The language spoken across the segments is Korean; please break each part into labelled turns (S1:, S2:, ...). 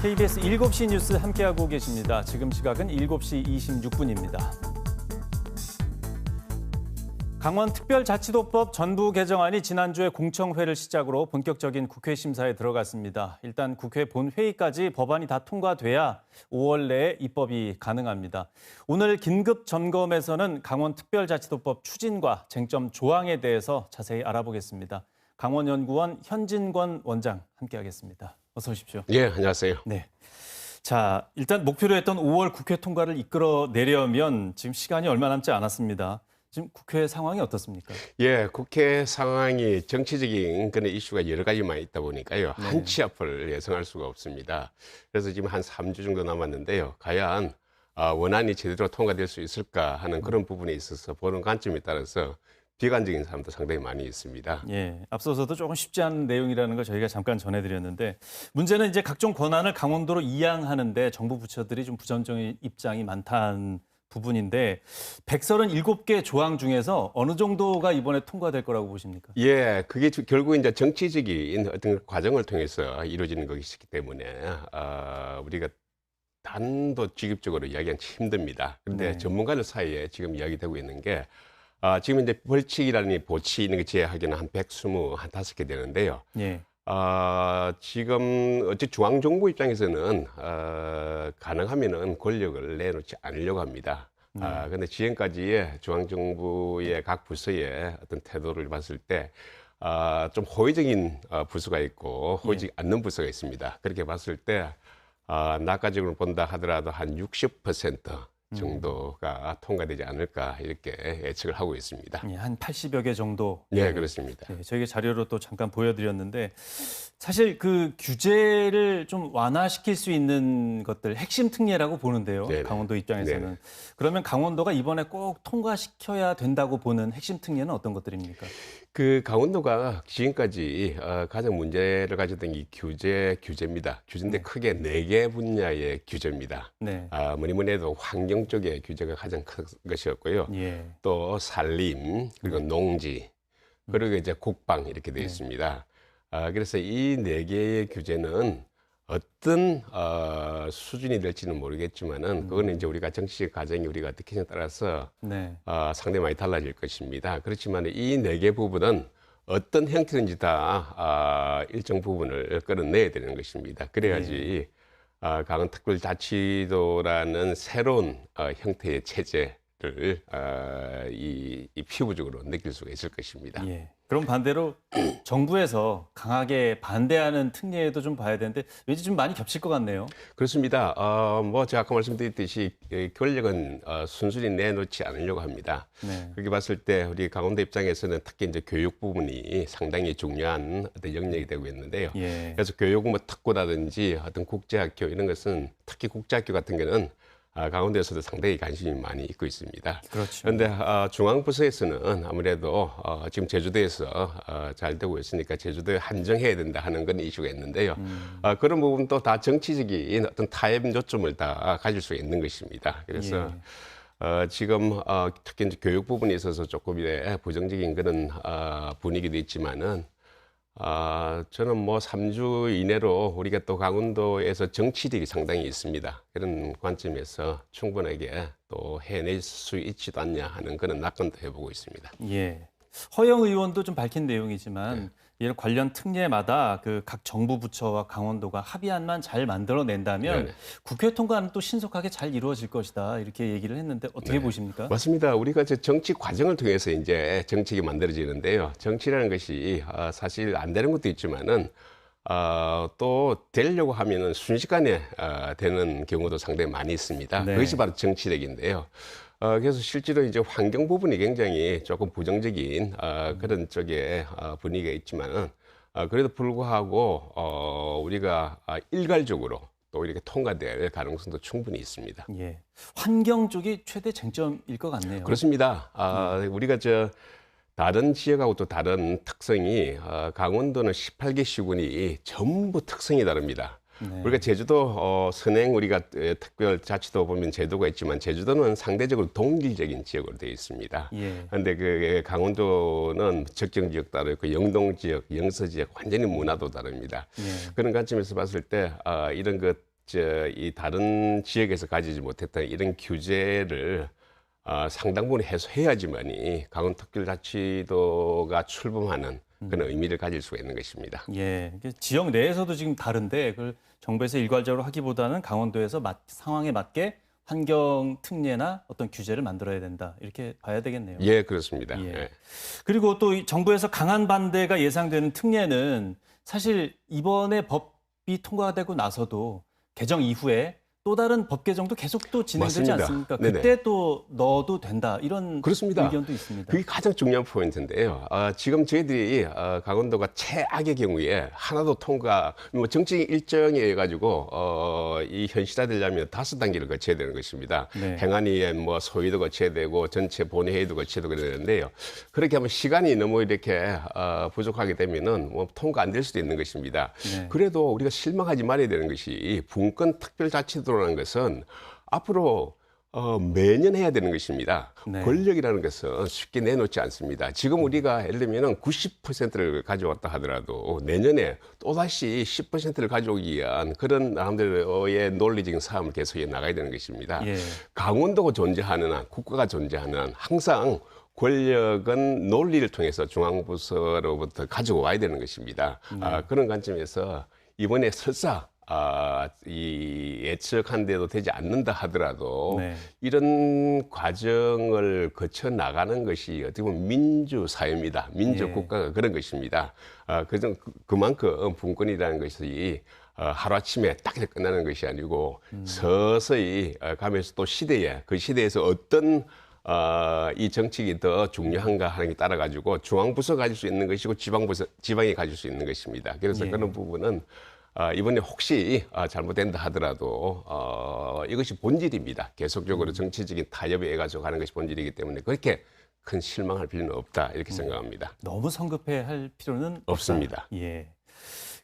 S1: KBS 7시 뉴스 함께하고 계십니다. 지금 시각은 7시 26분입니다. 강원특별자치도법 전부 개정안이 지난주에 공청회를 시작으로 본격적인 국회 심사에 들어갔습니다. 일단 국회 본회의까지 법안이 다 통과돼야 5월 내에 입법이 가능합니다. 오늘 긴급 점검에서는 강원특별자치도법 추진과 쟁점 조항에 대해서 자세히 알아보겠습니다. 강원연구원 현진권 원장 함께하겠습니다. 어서 오십시오.
S2: 예, 안녕하세요.
S1: 네. 자, 일단 목표로 했던 5월 국회 통과를 이끌어내려면 지금 시간이 얼마 남지 않았습니다. 지금 국회 상황이 어떻습니까?
S2: 예, 국회 상황이 정치적인 그런 이슈가 여러 가지만 있다 보니까요.
S1: 네.
S2: 한치 앞을 예상할 수가 없습니다. 그래서 지금 한 3주 정도 남았는데요. 과연 원안이 제대로 통과될 수 있을까 하는 그런 부분에 있어서 보는 관점에 따라서 비관적인 사람도 상당히 많이 있습니다.
S1: 예, 앞서서도 조금 쉽지 않은 내용이라는 걸 저희가 잠깐 전해드렸는데 문제는 이제 각종 권한을 강원도로 이양하는데 정부 부처들이 좀 부정적인 입장이 많다는 부분인데 137개 조항 중에서 어느 정도가 이번에 통과될 거라고 보십니까?
S2: 예, 그게 결국 이제 정치적인 어떤 과정을 통해서 이루어지는 것이기 때문에 우리가 단도직입적으로 이야기하기 힘듭니다. 그런데
S1: 네.
S2: 전문가들 사이에 지금 이야기되고 있는 게 지금 이제 벌칙이라는 보치 있는 거 제외하기는 한 125개 되는데요.
S1: 예.
S2: 지금 어찌 중앙정부 입장에서는 가능하면은 권력을 내놓지 않으려고 합니다. 근데 지금까지의 중앙정부의 각 부서의 어떤 태도를 봤을 때 좀 호의적인 부서가 있고 호의적이 않는 부서가 있습니다. 그렇게 봤을 때 낙관적으로 본다 하더라도 한 60% 정도가 통과되지 않을까 이렇게 예측을 하고 있습니다.
S1: 예, 한 80여 개 정도.
S2: 네, 그렇습니다.
S1: 예, 저희가 자료로 또 잠깐 보여드렸는데 사실 그 규제를 좀 완화시킬 수 있는 것들 핵심 특례라고 보는데요.
S2: 네네.
S1: 강원도 입장에서는.
S2: 네네.
S1: 그러면 강원도가 이번에 꼭 통과시켜야 된다고 보는 핵심 특례는 어떤 것들입니까?
S2: 그 강원도가 지금까지 가장 문제를 가졌던 이 규제입니다. 규제인데 크게 4개 분야의 규제입니다.
S1: 네.
S2: 뭐니 해도 환경 쪽의 규제가 가장 큰 것이었고요.
S1: 예.
S2: 또 산림, 그리고 농지, 그리고 이제 국방 이렇게 되어 있습니다. 그래서 이 4개의 규제는 어떤 수준이 될지는 모르겠지만은 그거는 이제 우리가 정치적 과정이 우리가 어떻게 하냐에 따라서
S1: 네.
S2: 상당히 많이 달라질 것입니다. 그렇지만 이 4개 부분은 어떤 형태든지 다 일정 부분을 끌어내야 되는 것입니다. 그래야지 강원특별자치도라는 새로운 형태의 체제를 이 피부적으로 느낄 수가 있을 것입니다.
S1: 예. 그럼 반대로 정부에서 강하게 반대하는 특례도 좀 봐야 되는데 왠지 좀 많이 겹칠 것 같네요.
S2: 그렇습니다. 뭐 제가 아까 말씀드렸듯이 권력은 순순히 내놓지 않으려고 합니다.
S1: 네.
S2: 그렇게 봤을 때 우리 강원도 입장에서는 특히 이제 교육 부분이 상당히 중요한 어떤 영역이 되고 있는데요.
S1: 예.
S2: 그래서 교육 뭐 특고라든지 어떤 국제학교 이런 것은 특히 국제학교 같은 경우는 강원도에서도 상당히 관심이 많이 있고 있습니다.
S1: 그렇죠.
S2: 그런데 중앙부서에서는 아무래도 지금 제주도에서 잘 되고 있으니까 제주도에 한정해야 된다 하는 그런 이슈가 있는데요. 그런 부분도 다 정치적인 어떤 타협 요점을 다 가질 수 있는 것입니다. 그래서 지금 특히 이제 교육 부분에 있어서 조금의 부정적인 그런 분위기도 있지만은 저는 뭐 3주 이내로 우리가 또 강원도에서 정치력이 상당히 있습니다. 그런 관점에서 충분하게 또 해낼 수 있지도 않냐 하는 그런 낙관도 해보고 있습니다.
S1: 예. 허영 의원도 좀 밝힌 내용이지만 이런 관련 특례마다 그 각 정부 부처와 강원도가 합의안만 잘 만들어낸다면
S2: 네네.
S1: 국회 통과는 또 신속하게 잘 이루어질 것이다 이렇게 얘기를 했는데 어떻게 보십니까?
S2: 맞습니다. 우리가 저 정치 과정을 통해서 이제 정책이 만들어지는데요. 정치라는 것이 사실 안 되는 것도 있지만은 또 되려고 하면은 순식간에 되는 경우도 상당히 많이 있습니다.
S1: 네.
S2: 그것이 바로 정치력인데요. 그래서 실제로 이제 환경 부분이 굉장히 조금 부정적인 그런 쪽에 분위기가 있지만은 그래도 불구하고 우리가 일괄적으로 또 이렇게 통과될 가능성도 충분히 있습니다.
S1: 예. 환경 쪽이 최대 쟁점일 것 같네요.
S2: 그렇습니다. 우리가 다른 지역하고 또 다른 특성이 강원도는 18개 시군이 전부 특성이 다릅니다.
S1: 네.
S2: 우리가 제주도 선행 우리가 특별자치도 보면 제도가 있지만 제주도는 상대적으로 동질적인 지역으로 되어 있습니다.
S1: 예.
S2: 그런데 그 강원도는 적정 지역 따로 있고 영동 지역, 영서 지역 완전히 문화도 다릅니다.
S1: 예.
S2: 그런 관점에서 봤을 때 이런 그 이 다른 지역에서 가지지 못했던 이런 규제를 상당 부분 해소해야지만이 강원특별자치도가 출범하는 그런 의미를 가질 수가 있는 것입니다.
S1: 예, 이게 지역 내에서도 지금 다른데 그걸 정부에서 일괄적으로 하기보다는 강원도에서 상황에 맞게 환경 특례나 어떤 규제를 만들어야 된다. 이렇게 봐야 되겠네요.
S2: 예, 그렇습니다.
S1: 예.
S2: 예.
S1: 그리고 또 이 정부에서 강한 반대가 예상되는 특례는 사실 이번에 법이 통과되고 나서도 개정 이후에 또 다른 법 개정도 계속 또 진행되지
S2: 맞습니다.
S1: 않습니까?
S2: 네네.
S1: 그때 또 넣어도 된다. 이런
S2: 그렇습니다.
S1: 의견도 있습니다.
S2: 그게 가장 중요한 포인트인데요. 지금 저희들이 강원도가 최악의 경우에 하나도 통과, 뭐 정책 일정에 해가지고 이 현실화되려면 5단계를 거쳐야 되는 것입니다.
S1: 네.
S2: 행안위에 뭐 소위도 거쳐야 되고 전체 본회의도 거쳐야 되고 그러는데요. 그렇게 하면 시간이 너무 이렇게 부족하게 되면은 뭐 통과 안 될 수도 있는 것입니다.
S1: 네.
S2: 그래도 우리가 실망하지 말아야 되는 것이 분권 특별자치도라는 것은 앞으로 매년 해야 되는 것입니다.
S1: 네.
S2: 권력이라는 것은 쉽게 내놓지 않습니다. 지금 우리가 예를 들면 90%를 가져왔다 하더라도 내년에 또다시 10%를 가져오기 위한 그런 사람들의 논리적인 싸움을 계속해 나가야 되는 것입니다.
S1: 예.
S2: 강원도가 존재하는 한, 국가가 존재하는 한 항상 권력은 논리를 통해서 중앙부서로부터 가져와야 되는 것입니다. 그런 관점에서 이번에 설사 이 예측한 대로 되지 않는다 하더라도
S1: 네.
S2: 이런 과정을 거쳐 나가는 것이 어떻게 보면 민주사회입니다. 민주국가가 그런 것입니다. 그만큼 분권이라는 것이 하루아침에 딱 이렇게 끝나는 것이 아니고 서서히 가면서 또 그 시대에서 어떤 이 정책이 더 중요한가 하는 게 따라 가지고 중앙부서 가질 수 있는 것이고 지방이 가질 수 있는 것입니다. 그래서
S1: 예.
S2: 그런 부분은 이번에 혹시 잘못된다 하더라도 이것이 본질입니다. 계속적으로 정치적인 타협에 의해서 가는 것이 본질이기 때문에 그렇게 큰 실망할 필요는 없다 이렇게 생각합니다.
S1: 너무 성급해할 필요는
S2: 없습니다.
S1: 없다. 예.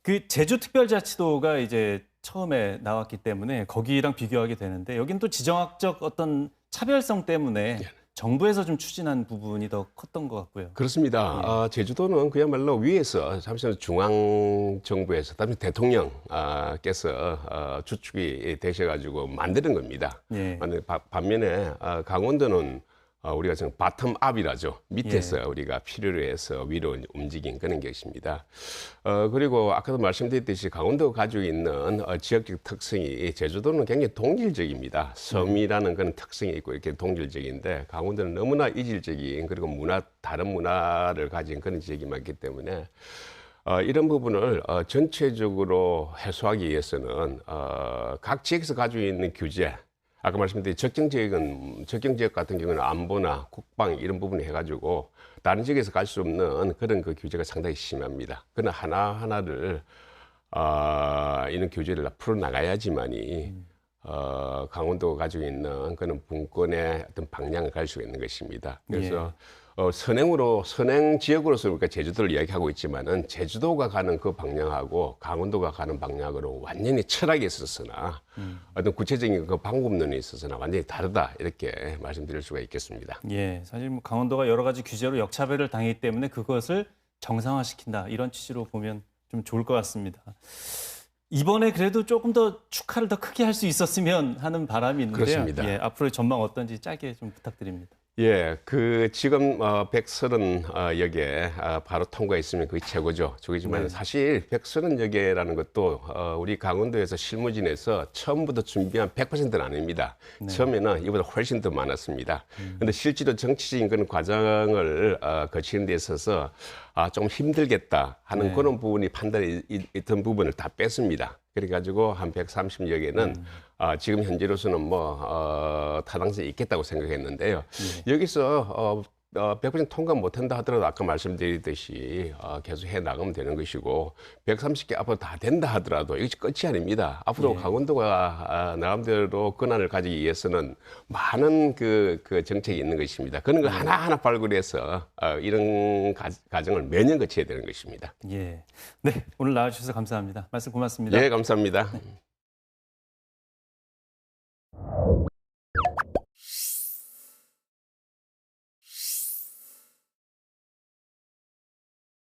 S1: 그 제주특별자치도가 이제 처음에 나왔기 때문에 거기랑 비교하게 되는데 여긴 또 지정학적 어떤 차별성 때문에 정부에서 좀 추진한 부분이 더 컸던 것 같고요.
S2: 그렇습니다. 제주도는 그야말로 위에서 잠시만 중앙정부에서 다음에 대통령께서 주축이 되셔가지고 만드는 겁니다.
S1: 예.
S2: 반면에 강원도는 우리가 지금 바텀업이라죠. 밑에서
S1: 예.
S2: 우리가 필요로 해서 위로 움직인 그런 것입니다. 그리고 아까도 말씀드렸듯이 강원도가 가지고 있는 지역적 특성이 제주도는 굉장히 동질적입니다. 섬이라는 그런 특성이 있고 이렇게 동질적인데 강원도는 너무나 이질적인 그리고 다른 문화를 가진 그런 지역이 많기 때문에 이런 부분을 전체적으로 해소하기 위해서는 각 지역에서 가지고 있는 규제 아까 말씀드린 적정 지역 같은 경우는 안보나 국방 이런 부분을 해가지고 다른 지역에서 갈 수 없는 그런 그 규제가 상당히 심합니다. 그러나 하나하나를 이런 규제를 풀어 나가야지만이 강원도가 가지고 있는 그런 분권의 어떤 방향을 갈 수가 있는 것입니다. 그래서 선행 지역으로서 우리가 제주도를 이야기하고 있지만은 제주도가 가는 그 방향하고 강원도가 가는 방향으로 완전히 철학에 있어서나 어떤 구체적인 그 방법론에 있어서나 완전히 다르다 이렇게 말씀드릴 수가 있겠습니다.
S1: 예, 사실 뭐 강원도가 여러 가지 규제로 역차별을 당했기 때문에 그것을 정상화시킨다 이런 취지로 보면 좀 좋을 것 같습니다. 이번에 그래도 조금 더 축하를 더 크게 할 수 있었으면 하는 바람이 있는데요.
S2: 그렇습니다.
S1: 예, 앞으로의 전망 어떤지 짧게 좀 부탁드립니다.
S2: 예, 지금 130여개 바로 통과했으면 그게 최고죠. 저기지만
S1: 네. 사실
S2: 사실 130여개라는 것도 우리 강원도에서 실무진에서 처음부터 준비한 100%는 아닙니다. 처음에는 이보다 훨씬 더 많았습니다. 그런데 실제로 정치적인 그런 과정을 거치는 데 있어서 좀 힘들겠다 하는
S1: 네.
S2: 그런 부분이 판단이 있던 부분을 다 뺐습니다. 그래가지고 한 130여 개는 지금 현재로서는 타당성이 있겠다고 생각했는데요. 여기서 100% 통과 못한다 하더라도 아까 말씀드렸듯이 계속 해 나가면 되는 것이고 130개 앞으로 다 된다 하더라도 이것이 끝이 아닙니다. 앞으로 강원도가 나름대로 권한을 가지기 위해서는 많은 그 정책이 있는 것입니다. 그런 걸 하나하나 발굴해서 이런 과정을 매년 거쳐야 되는 것입니다.
S1: 예, 네 오늘 나와주셔서 감사합니다. 말씀 고맙습니다.
S2: 예, 감사합니다.